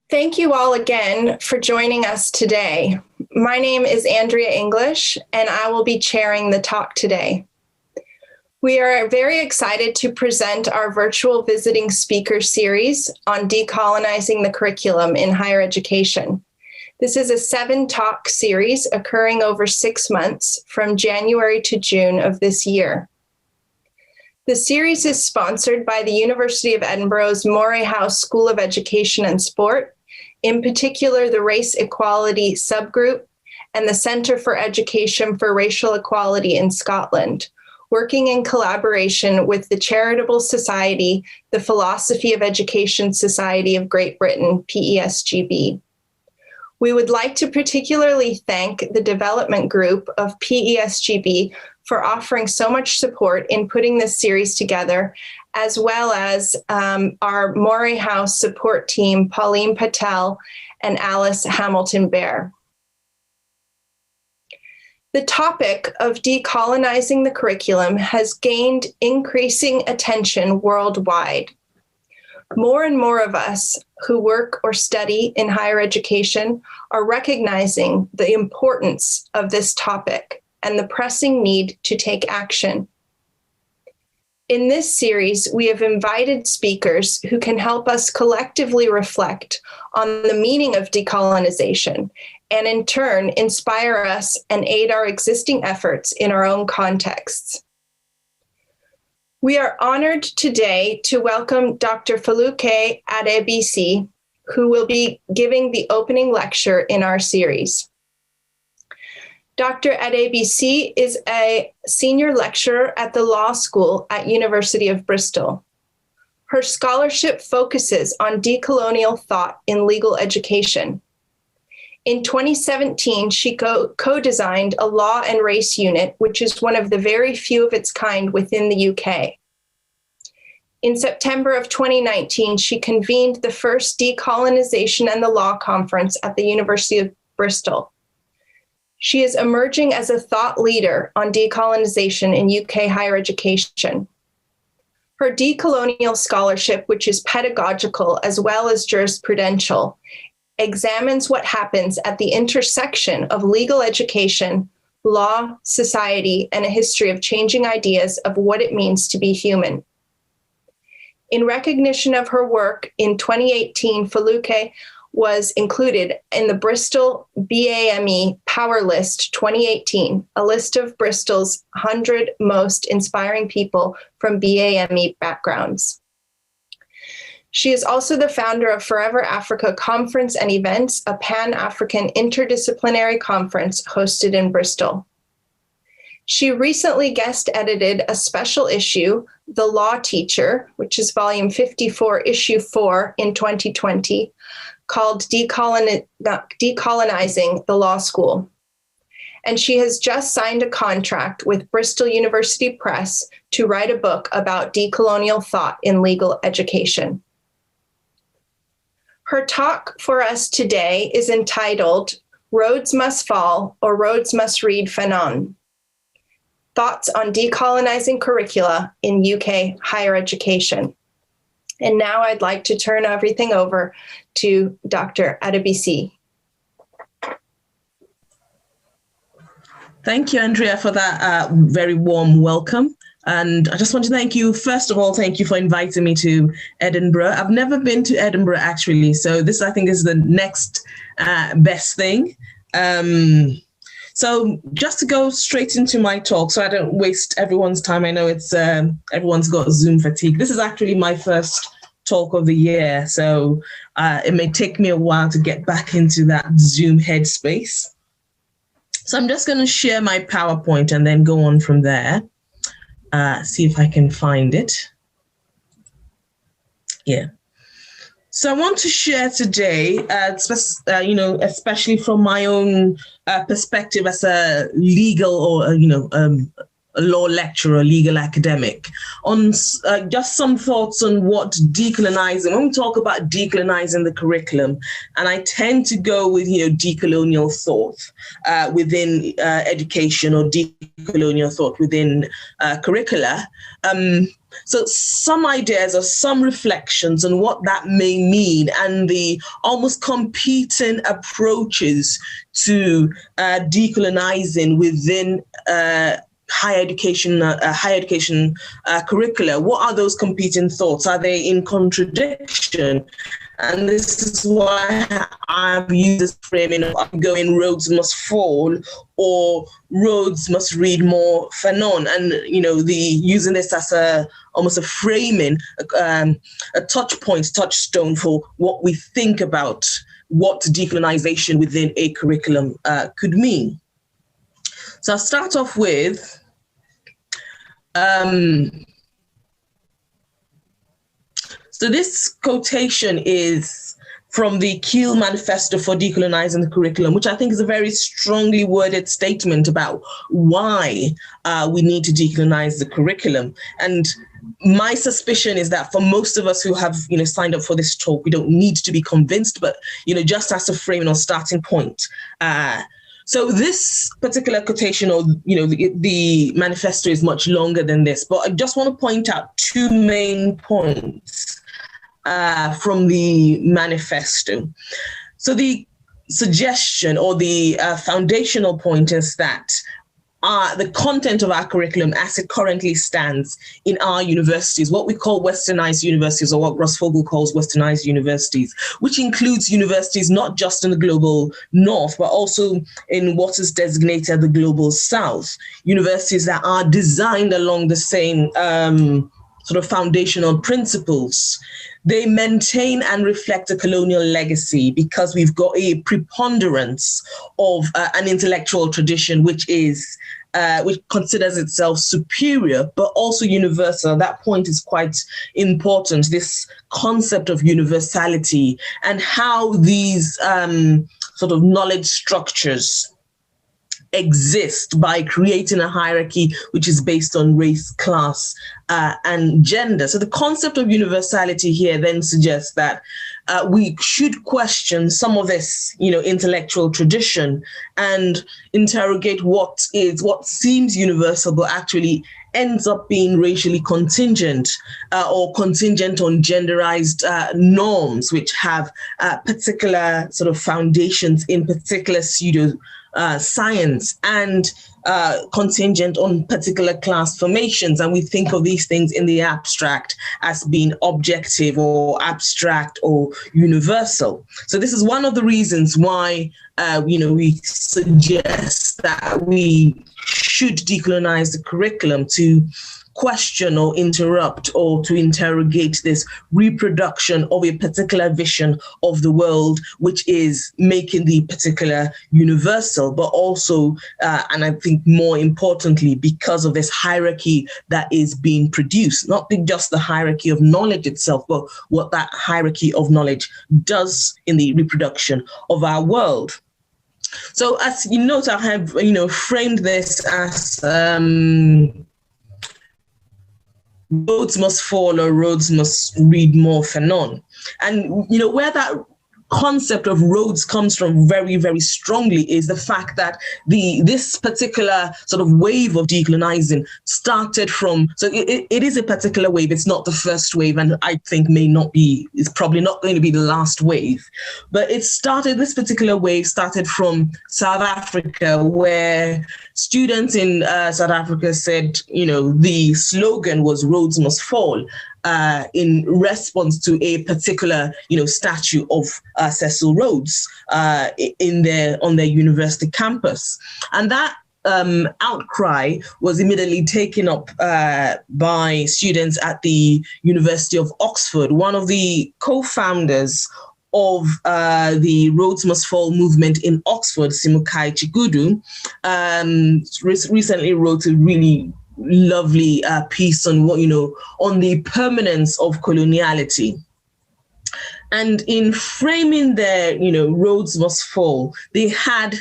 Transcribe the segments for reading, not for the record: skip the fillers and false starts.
Thank you all again for joining us today. My name is Andrea English, and I will be chairing the talk today. We are very excited to present our virtual visiting speaker series on decolonizing the curriculum in higher education. This is a 7-talk series occurring over 6 months from January to June of this year. The series is sponsored by the University of Edinburgh's Moray House School of Education and Sport, in particular the Race Equality Subgroup and the Centre for Education for Racial Equality in Scotland, working in collaboration with the charitable society, the Philosophy of Education Society of Great Britain, PESGB. We would like to particularly thank the development group of PESGB for offering so much support in putting this series together, as well as our Moray House support team, Pauline Patel and Alice Hamilton-Bear. The topic of decolonizing the curriculum has gained increasing attention worldwide. More and more of us who work or study in higher education are recognizing the importance of this topic and the pressing need to take action. In this series, we have invited speakers who can help us collectively reflect on the meaning of decolonization and in turn inspire us and aid our existing efforts in our own contexts. We are honored today to welcome Dr. Foluke Adebisi, who will be giving the opening lecture in our series. Dr. Adebisi is a senior lecturer at the Law School at University of Bristol. Her scholarship focuses on decolonial thought in legal education. In 2017, she co-designed a law and race unit, which is one of the very few of its kind within the UK. In September of 2019, she convened the first Decolonization and the Law Conference at the University of Bristol. She is emerging as a thought leader on decolonization in UK higher education. Her decolonial scholarship, which is pedagogical as well as jurisprudential, examines what happens at the intersection of legal education, law, society, and a history of changing ideas of what it means to be human. In recognition of her work, in 2018, Foluke was included in the Bristol BAME Power List 2018, a list of Bristol's 100 most inspiring people from BAME backgrounds. She is also the founder of Forever Africa Conference and Events, a Pan-African interdisciplinary conference hosted in Bristol. She recently guest edited a special issue, The Law Teacher, which is volume 54, issue 4 in 2020, called Decolonizing the Law School. And she has just signed a contract with Bristol University Press to write a book about decolonial thought in legal education. Her talk for us today is entitled Roads Must Fall or Roads Must Read Fanon: Thoughts on Decolonizing Curricula in UK Higher Education. And now I'd like to turn everything over to Dr. Adebisi. Thank you, Andrea, for that very warm welcome. And I just want to thank you, first of all, thank you for inviting me to Edinburgh. I've never been to Edinburgh, actually. So this, I think, is the next best thing. So just to go straight into my talk, so I don't waste everyone's time. I know it's everyone's got Zoom fatigue. This is actually my first talk of the year, so it may take me a while to get back into that Zoom headspace. So I'm just going to share my PowerPoint and then go on from there. See if I can find it. Yeah. So I want to share today, especially from my own perspective as a legal or, a law lecturer, legal academic, on just some thoughts on what decolonizing, when we talk about decolonizing the curriculum, and I tend to go with, decolonial thought within education, or decolonial thought within curricula. So some ideas or some reflections on what that may mean, and the almost competing approaches to decolonizing within higher education curricula. What are those competing thoughts? Are they in contradiction? And this is why I've used this framing of going roads must fall, or roads must read more Fanon. And, using this as almost a framing, a touchstone for what we think about what decolonization within a curriculum could mean. So I'll start off with so this quotation is from the Kiel Manifesto for Decolonizing the Curriculum, which I think is a very strongly worded statement about why we need to decolonize the curriculum. And my suspicion is that for most of us who have, signed up for this talk, we don't need to be convinced, but, just as a framing or starting point. So this particular quotation, or the manifesto, is much longer than this, but I just want to point out two main points from the manifesto. So the suggestion, or the foundational point, is that the content of our curriculum as it currently stands in our universities, what we call westernized universities, or what Ross Fogel calls westernized universities, which includes universities not just in the global north, but also in what is designated the global south, universities that are designed along the same sort of foundational principles. They maintain and reflect a colonial legacy because we've got a preponderance of an intellectual tradition which considers itself superior, but also universal. That point is quite important, this concept of universality and how these sort of knowledge structures exist by creating a hierarchy which is based on race, class, and gender. So the concept of universality here then suggests that we should question some of this, intellectual tradition and interrogate what seems universal, but actually ends up being racially contingent or contingent on genderized norms, which have particular sort of foundations in particular pseudo science and contingent on particular class formations. And we think of these things in the abstract as being objective or abstract or universal. So this is one of the reasons why, we suggest that we should decolonize the curriculum to question or interrupt or to interrogate this reproduction of a particular vision of the world, which is making the particular universal, but also, and I think more importantly, because of this hierarchy that is being produced, not just the hierarchy of knowledge itself, but what that hierarchy of knowledge does in the reproduction of our world. So as you note, I have, framed this as roads must fall or roads must read more Fanon. And, where that concept of roads comes from very, very strongly is the fact that this particular sort of wave of decolonizing started from, so it is a particular wave. It's not the first wave, and I think it's probably not going to be the last wave. But this particular wave started from South Africa, where students in South Africa said, the slogan was roads must fall. In response to a particular, statue of Cecil Rhodes on their university campus. And that outcry was immediately taken up by students at the University of Oxford. One of the co-founders of the Rhodes Must Fall movement in Oxford, Simukai Chigudu, recently wrote a really lovely piece on on the permanence of coloniality. And in framing their, roads must fall, they had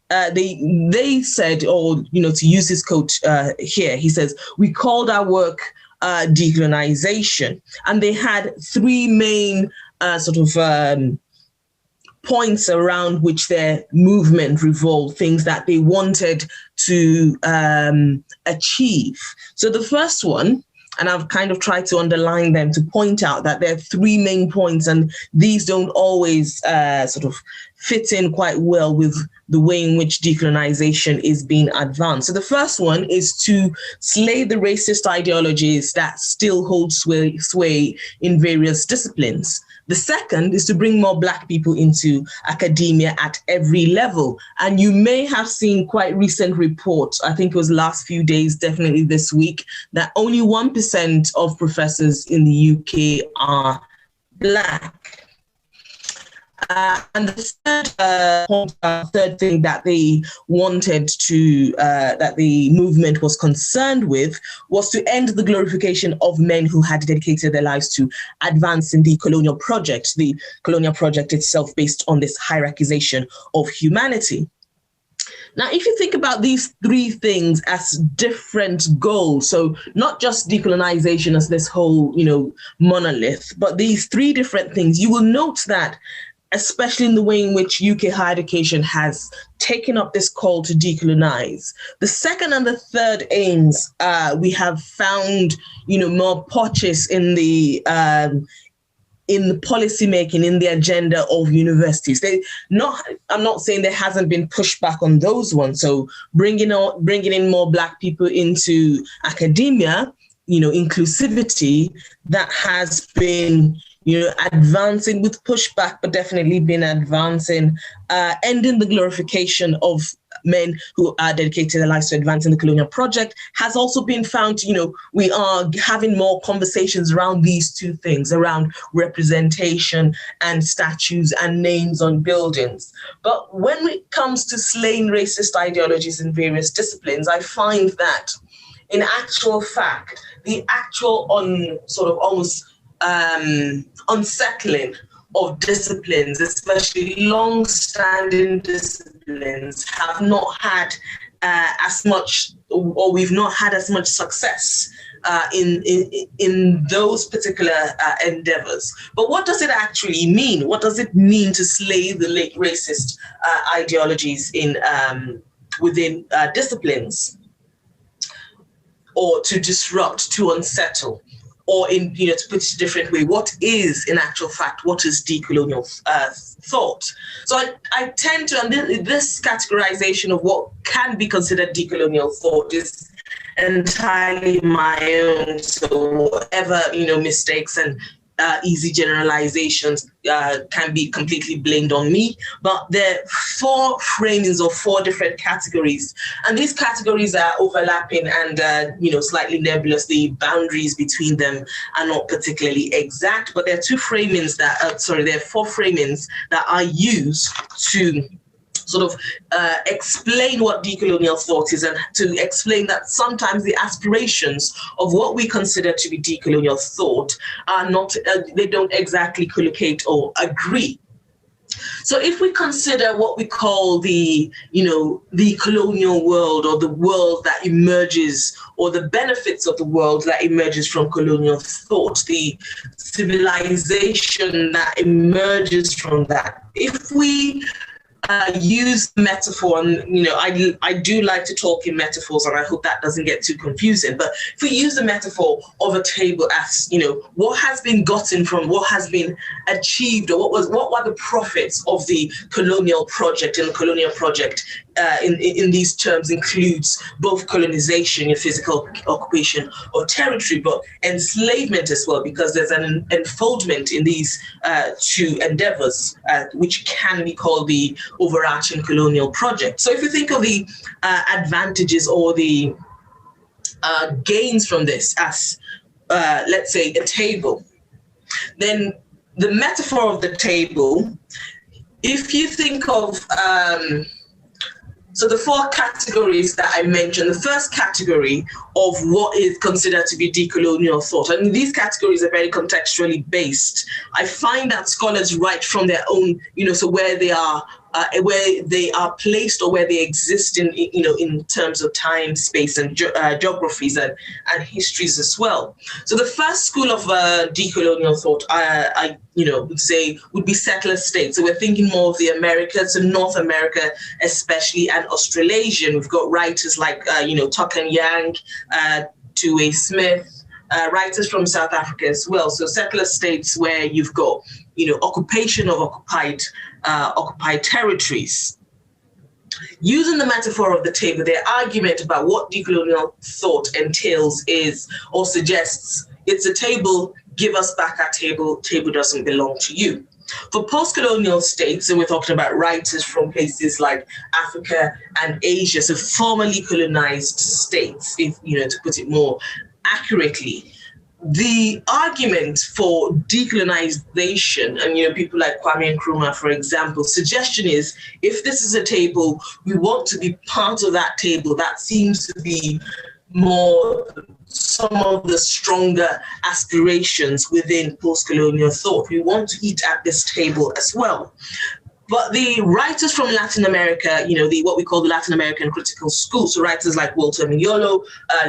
they said, or to use his quote here, he says, "We called our work decolonization," and they had three main points around which their movement revolved, things that they wanted to achieve. So the first one, and I've kind of tried to underline them to point out that there are three main points, and these don't always fit in quite well with the way in which decolonization is being advanced. So the first one is to slay the racist ideologies that still hold sway in various disciplines. The second is to bring more Black people into academia at every level. And you may have seen quite recent reports, I think it was last few days, definitely this week, that only 1% of professors in the UK are Black. And the third thing that they wanted to, that the movement was concerned with, was to end the glorification of men who had dedicated their lives to advancing the colonial project, the colonial project itself based on this hierarchization of humanity. Now, if you think about these three things as different goals, so not just decolonization as this whole, monolith, but these three different things, you will note that especially in the way in which UK higher education has taken up this call to decolonize. The second and the third aims, we have found, more purchase in the policy making, in the agenda of universities. I'm not saying there hasn't been pushback on those ones. So bringing in more Black people into academia, inclusivity, that has been advancing with pushback, but definitely been advancing, ending the glorification of men who are dedicated their lives to advancing the colonial project has also been found. We are having more conversations around these two things, around representation and statues and names on buildings. But when it comes to slaying racist ideologies in various disciplines, I find that in actual fact, the actual almost unsettling of disciplines, especially long-standing disciplines, have not had as much, or we've not had as much success in those particular endeavors. But what does it actually mean? What does it mean to slay the late racist ideologies within disciplines, or to disrupt, to unsettle? Or to put it a different way, what is, in actual fact, what is decolonial thought? So I tend to, and this categorization of what can be considered decolonial thought is entirely my own. So whatever, mistakes and easy generalizations can be completely blamed on me. But there are four framings or four different categories. And these categories are overlapping and, slightly nebulous. The boundaries between them are not particularly exact, but there are four framings that are used to explain what decolonial thought is, and to explain that sometimes the aspirations of what we consider to be decolonial thought are not, they don't exactly collocate or agree. So if we consider what we call the colonial world, or the world that emerges, or the benefits of the world that emerges from colonial thought, the civilization that emerges from that, if we use metaphor, and I do like to talk in metaphors, and I hope that doesn't get too confusing. But if we use the metaphor of a table as what has been gotten from, what has been achieved, or what were the profits of the colonial project, and the colonial project in these terms includes both colonization, physical occupation of territory, but enslavement as well, because there's an enfoldment in these two endeavors, which can be called the overarching colonial project. So if you think of the advantages or the gains from this as, let's say, a table, then the metaphor of the table, if you think of so the four categories that I mentioned, the first category of what is considered to be decolonial thought, and these categories are very contextually based. I find that scholars write from their own, so where they are where they are placed or where they exist in terms of time, space, and geographies and histories as well. So the first school of decolonial thought, I would say, would be settler states. So we're thinking more of the Americas, so North America especially, and Australasian. We've got writers like Tuck and Yang, Tuwe Smith, writers from South Africa as well. So settler states where you've got occupation of occupied territories. Using the metaphor of the table, their argument about what decolonial thought entails is, or suggests, it's a table, give us back our table, table doesn't belong to you. For post-colonial states, and we're talking about writers from places like Africa and Asia, so formerly colonized states, if to put it more accurately, the argument for decolonization, and people like Kwame Nkrumah, for example, suggestion is, if this is a table, we want to be part of that table. That seems to be more some of the stronger aspirations within post-colonial thought. We want to eat at this table as well. But the writers from Latin America, what we call the Latin American critical school, so writers like Walter Mignolo,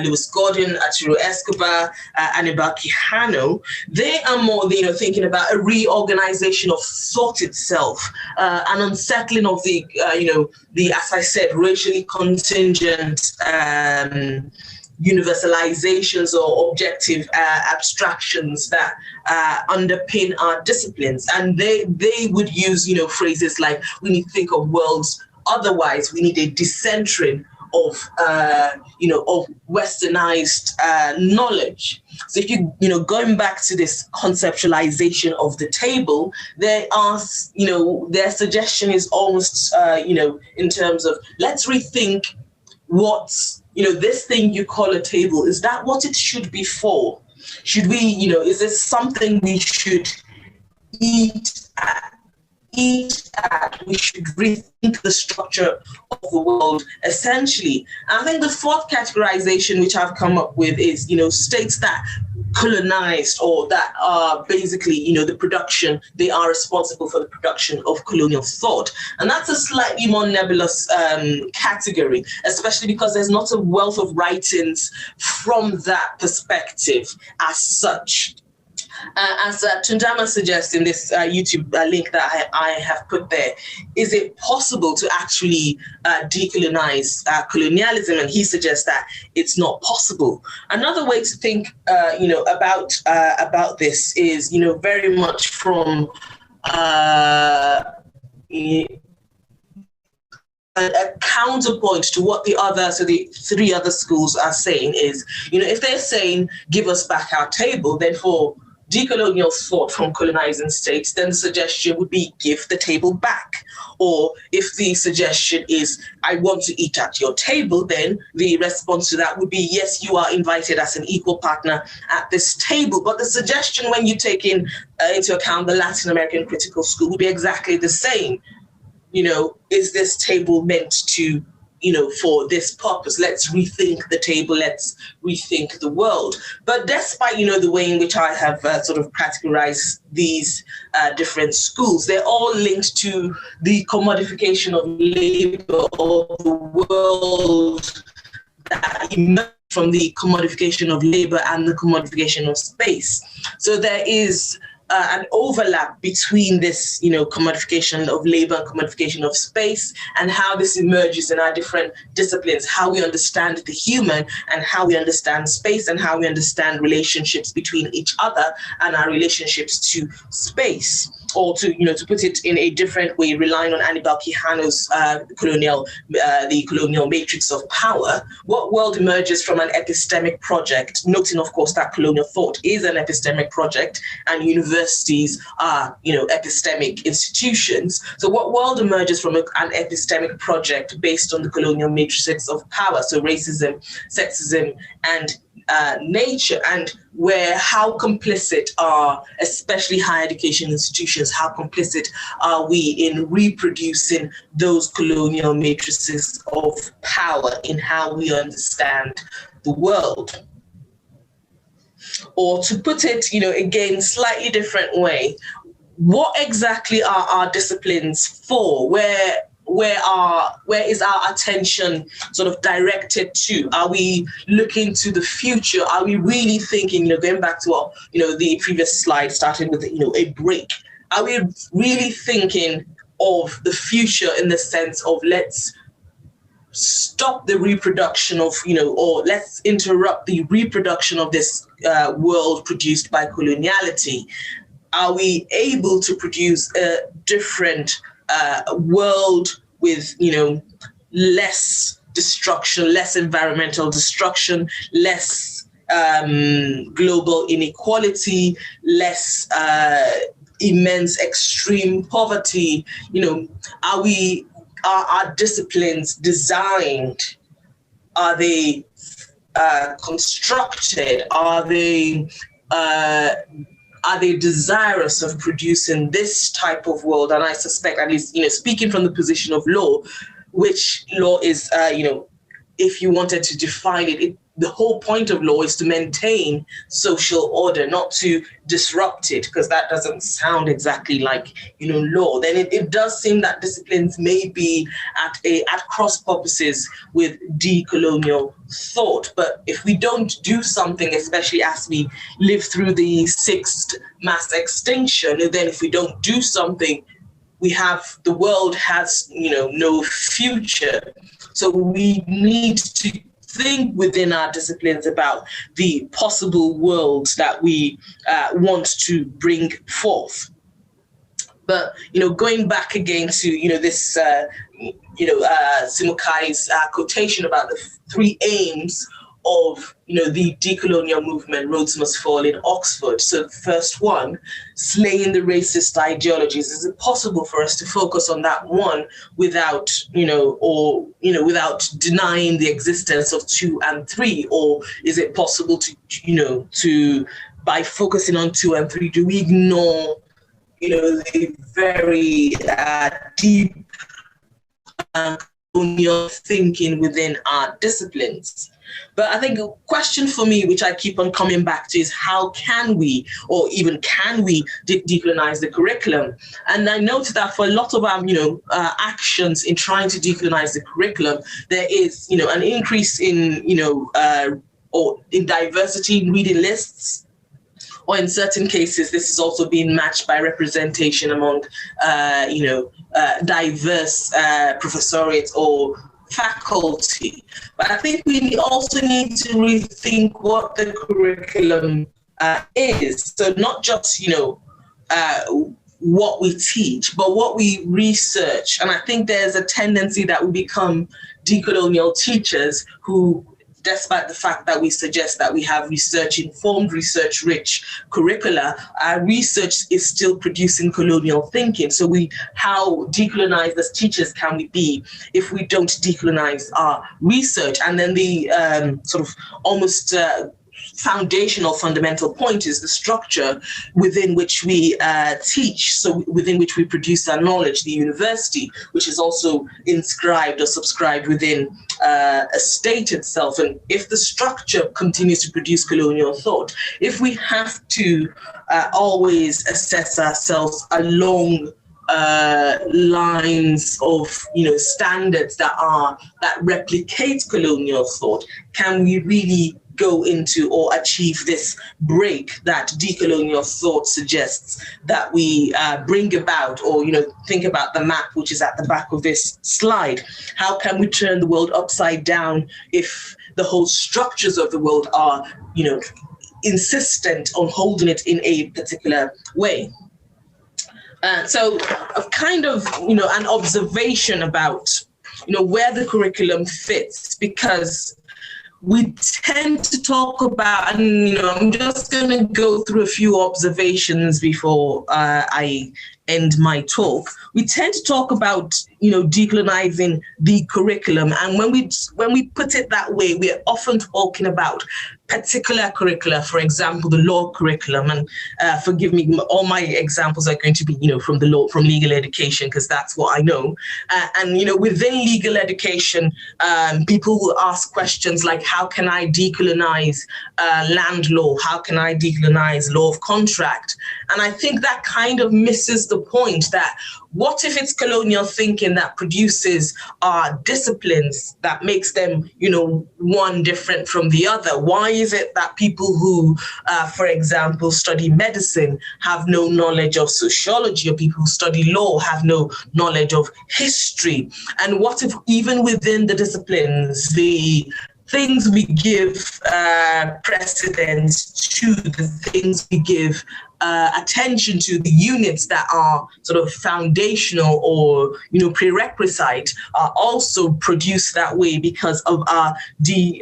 Lewis Gordon, Arturo Escobar, Aníbal Quijano, they are more, thinking about a reorganization of thought itself, an unsettling of the, as I said, racially contingent universalizations or objective abstractions that underpin our disciplines. And they would use, phrases like, we need to think of worlds otherwise, we need a decentering of westernized knowledge. So if going back to this conceptualization of the table, their suggestion is almost, in terms of, let's rethink what's, this thing you call a table, is that what it should be for? Should we, is this something we should eat at? We should rethink the structure of the world, essentially. And I think the fourth categorization, which I've come up with, is, states that colonized, or that are basically, the production, they are responsible for the production of colonial thought. And that's a slightly more nebulous category, especially because there's not a wealth of writings from that perspective as such. As Tundama suggests in this YouTube link that I have put there, is it possible to actually decolonize colonialism? And he suggests that it's not possible. Another way to think, about this is, very much from a counterpoint to what the three other schools are saying is, if they're saying, give us back our table, then for decolonial thought from colonizing states, then the suggestion would be give the table back. Or if the suggestion is, I want to eat at your table, then the response to that would be, yes, you are invited as an equal partner at this table. But the suggestion, when you take into account the Latin American critical school, would be exactly the same. Is this table meant to, for this purpose? Let's rethink the table, let's rethink the world. But despite, the way in which I have sort of categorized these different schools, they're all linked to the commodification of labor, or the world that emerged from the commodification of labor and the commodification of space. So there is an overlap between this, commodification of labor and commodification of space, and how this emerges in our different disciplines, how we understand the human and how we understand space, and how we understand relationships between each other and our relationships to space. Or to put it in a different way, relying on Aníbal Quijano's the colonial matrix of power, what world emerges from an epistemic project, noting, of course, that colonial thought is an epistemic project and universities are, epistemic institutions. So what world emerges from an epistemic project based on the colonial matrices of power, so racism, sexism, and nature, and how complicit are, especially higher education institutions, how complicit are we in reproducing those colonial matrices of power in how we understand the world? Or to put it, again, slightly different way, what exactly are our disciplines for? Where is our attention sort of directed to? Are we looking to the future? Are we really thinking, going back to what, the previous slide started with, a break? Are we really thinking of the future in the sense of let's stop the reproduction of, or let's interrupt the reproduction of this world produced by coloniality? Are we able to produce a different world with, less destruction, less environmental destruction, less global inequality, less immense extreme poverty? Are our disciplines designed? Are they constructed? Are they desirous of producing this type of world? And I suspect, at least, speaking from the position of law, which law is, if you wanted to define it, the whole point of law is to maintain social order, not to disrupt it, because that doesn't sound exactly like, law. Then it does seem that disciplines may be at cross purposes with decolonial thought. But if we don't do something, especially as we live through the 6th mass extinction, and then if we don't do something, the world has, no future. So we need to think within our disciplines about the possible worlds that we want to bring forth. But, going back again to, this, Simukai's quotation about the 3 aims of, the decolonial movement, Rhodes Must Fall in Oxford. So the first one, slaying the racist ideologies. Is it possible for us to focus on that one without, without denying the existence of 2 and 3? Or is it possible to by focusing on 2 and 3, do we ignore, the very deep colonial thinking within our disciplines? But I think a question for me, which I keep on coming back to, is how can we, or even can we, decolonize the curriculum? And I noticed that for a lot of our, actions in trying to decolonize the curriculum, there is, an increase in, or in diversity in reading lists. Or in certain cases, this is also being matched by representation among, diverse professoriate or faculty. But I think we also need to rethink what the curriculum is. So not just, what we teach, but what we research. And I think there's a tendency that we become decolonial teachers who, despite the fact that we suggest that we have research-informed, research-rich curricula, our research is still producing colonial thinking. So how decolonized as teachers can we be if we don't decolonize our research? And then the sort of almost foundational fundamental point is the structure within which we teach, so within which we produce our knowledge, the university, which is also inscribed or subscribed within a state itself. And if the structure continues to produce colonial thought, if we have to always assess ourselves along lines of standards that replicate colonial thought, can we really go into or achieve this break that decolonial thought suggests that we bring about? Or think about the map which is at the back of this slide. How can we turn the world upside down if the whole structures of the world are insistent on holding it in a particular way? So a kind of an observation about where the curriculum fits, because we tend to talk about, and I'm just going to go through a few observations before I end my talk, we tend to talk about, decolonizing the curriculum. And when we put it that way, we're often talking about particular curricula, for example, the law curriculum. And forgive me, all my examples are going to be, from legal education, because that's what I know. And within legal education, people will ask questions like, how can I decolonize land law? How can I decolonize law of contract? And I think that kind of misses the point that what if it's colonial thinking that produces disciplines that makes them, one different from the other? Why is it that people who, for example, study medicine have no knowledge of sociology, or people who study law have no knowledge of history? And what if even within the disciplines, the things we give precedence to, the things we give attention to, the units that are sort of foundational or prerequisite, are also produced that way because of the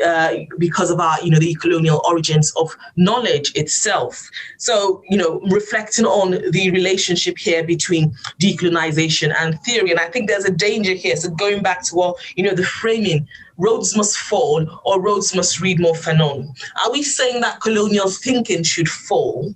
colonial origins of knowledge itself. So reflecting on the relationship here between decolonization and theory, and I think there's a danger here. So going back to the framing, Rhodes must fall or Rhodes must read more Fanon. Are we saying that colonial thinking should fall?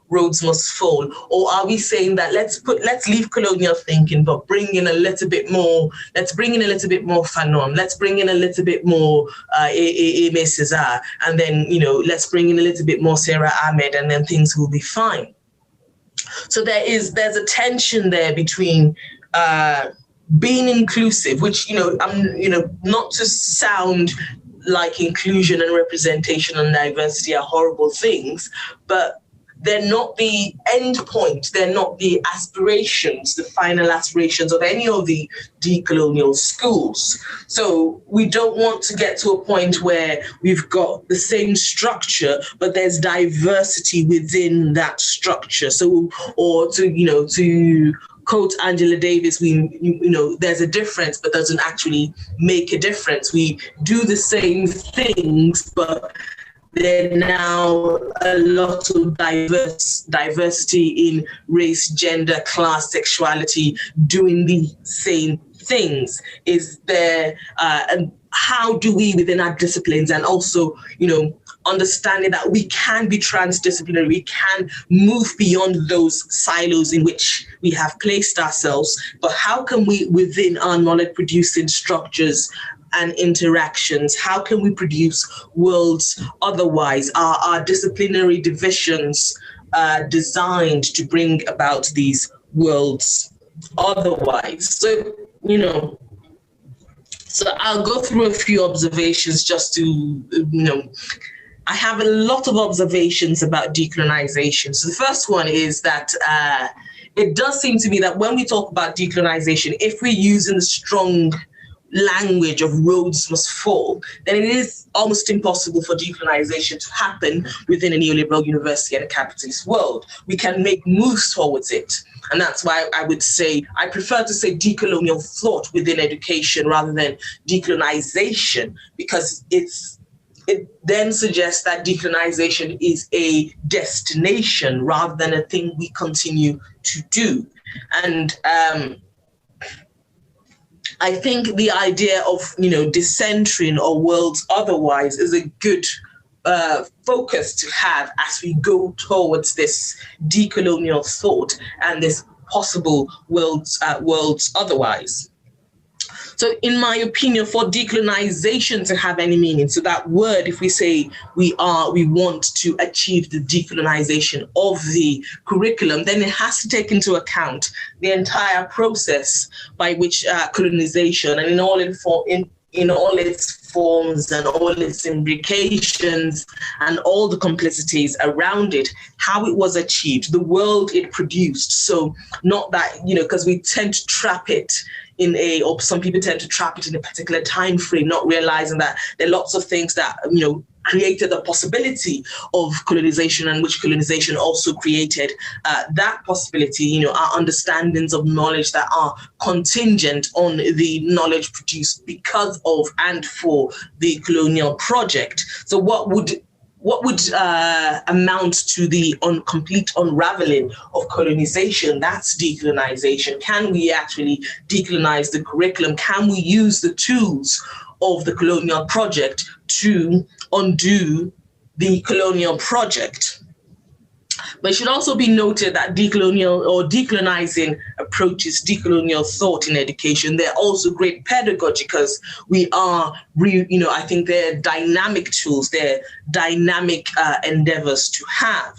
Rhodes must fall, or are we saying that let's leave colonial thinking, but bring in a little bit more? Let's bring in a little bit more Fanon. Let's bring in a little bit more Aimé Césaire, and then let's bring in a little bit more Sarah Ahmed, and then things will be fine. So there's a tension there between being inclusive, which not to sound like inclusion and representation and diversity are horrible things, but they're not the end point. They're not the aspirations, the final aspirations of any of the decolonial schools. So we don't want to get to a point where we've got the same structure, but there's diversity within that structure. So, or to quote Angela Davis, there's a difference, but doesn't actually make a difference. We do the same things, but there are now a lot of diversity in race, gender, class, sexuality, doing the same things. Is there, and how do we within our disciplines, and also, understanding that we can be transdisciplinary, we can move beyond those silos in which we have placed ourselves, but how can we, within our knowledge producing structures and interactions, how can we produce worlds otherwise? Are our disciplinary divisions designed to bring about these worlds otherwise? So, so I'll go through a few observations just to, I have a lot of observations about decolonization. So the first one is that it does seem to me that when we talk about decolonization, if we're using the strong language of Rhodes must fall, then it is almost impossible for decolonization to happen within a neoliberal university and a capitalist world. We can make moves towards it. And that's why I would say, I prefer to say decolonial thought within education rather than decolonization, because it then suggests that decolonization is a destination rather than a thing we continue to do. And I think the idea of, decentering or worlds otherwise is a good focus to have as we go towards this decolonial thought and this possible worlds otherwise. So in my opinion, for decolonization to have any meaning, so that word, if we say we want to achieve the decolonization of the curriculum, then it has to take into account the entire process by which colonization, and in all its forms and all its implications and all the complexities around it, how it was achieved, the world it produced. So not that, because we tend to trap it or some people tend to trap it in a particular time frame, not realizing that there are lots of things that, created the possibility of colonization, and which colonization also created that possibility, our understandings of knowledge that are contingent on the knowledge produced because of and for the colonial project. So what would amount to the complete unraveling of colonization? That's decolonization. Can we actually decolonize the curriculum? Can we use the tools of the colonial project to undo the colonial project? But it should also be noted that decolonial or decolonizing approaches decolonial thought in education. They're also great pedagogy because we are, I think they're dynamic tools, they're dynamic endeavors to have.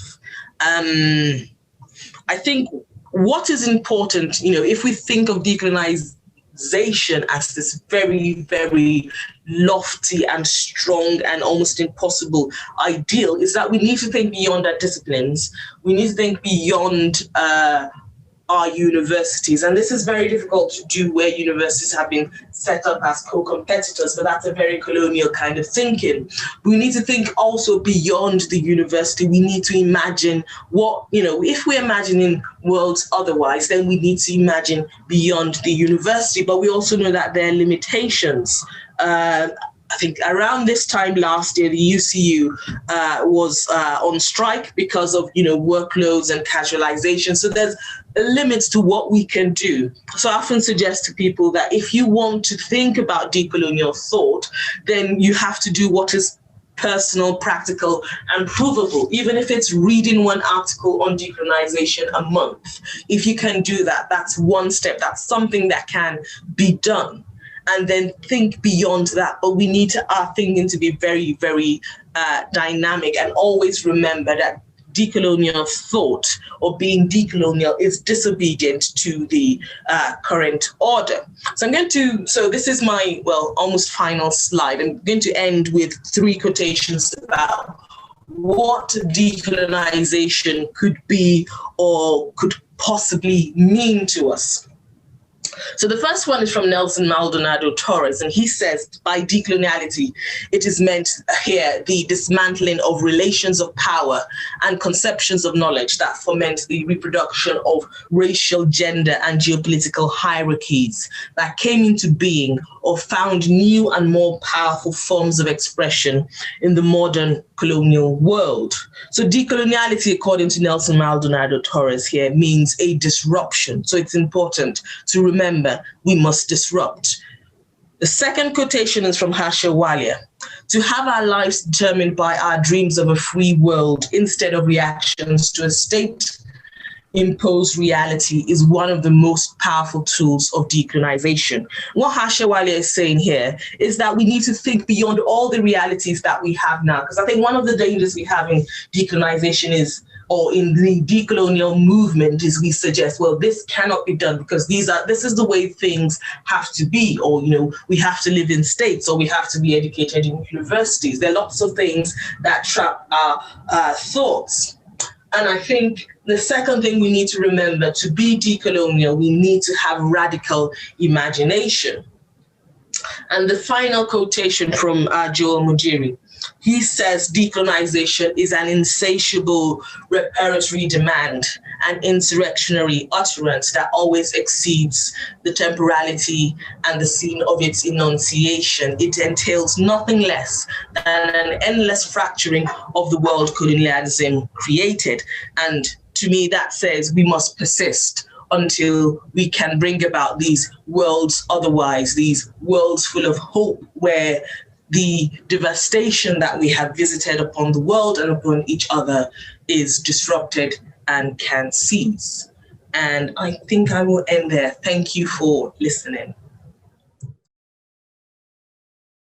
I think what is important, if we think of decolonization as this very, very lofty and strong and almost impossible ideal, is that we need to think beyond our disciplines. We need to think beyond our universities. And this is very difficult to do where universities have been set up as co-competitors, but that's a very colonial kind of thinking. We need to think also beyond the university. We need to imagine what, if we're imagining worlds otherwise, then we need to imagine beyond the university. But we also know that there are limitations. I think around this time last year, the UCU was on strike because of, workloads and casualization. So there's limits to what we can do. So I often suggest to people that if you want to think about decolonial thought, then you have to do what is personal, practical, and provable, even if it's reading one article on decolonization a month. If you can do that, that's one step. That's something that can be done. And then think beyond that. But we need our thinking to be very, very dynamic, and always remember that decolonial thought or being decolonial is disobedient to the current order. So this is my, almost final slide. I'm going to end with 3 quotations about what decolonization could be or could possibly mean to us. So the first one is from Nelson Maldonado Torres, and he says, by decoloniality, it is meant here the dismantling of relations of power and conceptions of knowledge that foment the reproduction of racial, gender, and geopolitical hierarchies that came into being or found new and more powerful forms of expression in the modern colonial world. So decoloniality, according to Nelson Maldonado Torres here, means a disruption. So it's important to remember we must disrupt. The second quotation is from Harsha Walia. To have our lives determined by our dreams of a free world instead of reactions to a state-imposed reality is one of the most powerful tools of decolonization. What Harsha Walia is saying here is that we need to think beyond all the realities that we have now. Because I think one of the dangers we have in decolonization is, or in the decolonial movement, is we suggest, well, this cannot be done because this is the way things have to be, or, we have to live in states, or we have to be educated in universities. There are lots of things that trap our thoughts. And I think the second thing we need to remember, to be decolonial, we need to have radical imagination. And the final quotation from Joel Mujiri. He says decolonization is an insatiable reparatory demand, an insurrectionary utterance that always exceeds the temporality and the scene of its enunciation. It entails nothing less than an endless fracturing of the world colonialism created. And to me, that says we must persist until we can bring about these worlds otherwise, these worlds full of hope, where the devastation that we have visited upon the world and upon each other is disrupted and can cease. And I think I will end there. Thank you for listening.